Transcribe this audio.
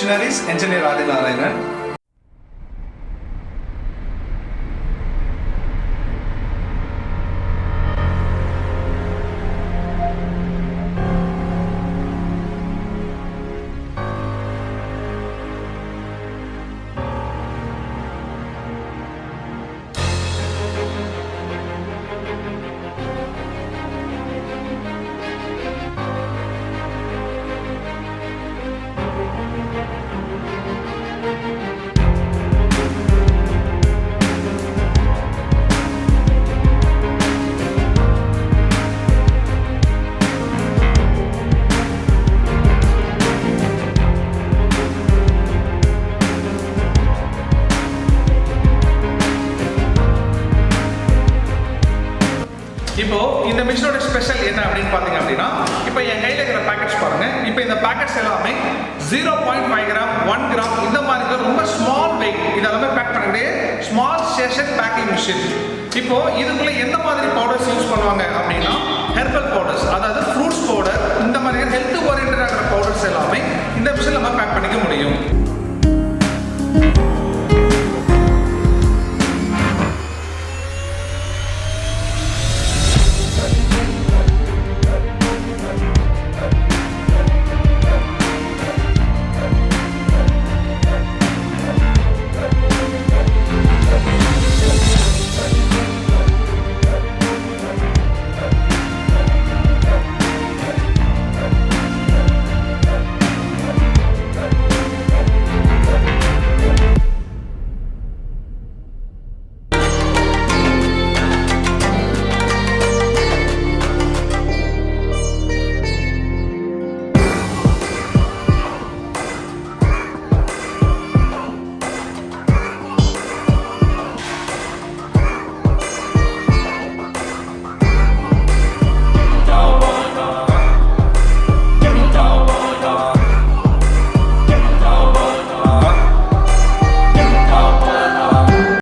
Machineries, Engineer NARAYANAN. இப்போ இந்த மிஷினோட ஸ்பெஷல் என்ன அப்படின்னு பாத்தீங்க அப்படின்னா இப்போ என் கையில இருக்கிற பேக்கெட்ஸ் பாருங்க. இப்போ இந்த பேக்கெட்ஸ் எல்லாமே 0.5 கிராம் 1 கிராம் இந்த மாதிரி ரொம்ப ஸ்மால் வெயிட் இதெல்லாமே பேக் பண்ணக்கூடிய ஸ்மால் சேஷட் பேக்கிங் மிஷின். இப்போ இதுக்குள்ள எந்த மாதிரி பவுடர்ஸ் யூஸ் பண்ணுவாங்க அப்படின்னா ஹெர்பல் பவுடர்ஸ், அதாவது ஃப்ரூட்ஸ் பவுடர், இந்த மாதிரி ஹெல்த் ஓரியன்டட் ஆகிற பவுடர்ஸ் எல்லாமே இந்த மிஷின்ல நம்ம பேக் பண்ணிக்க முடியும்.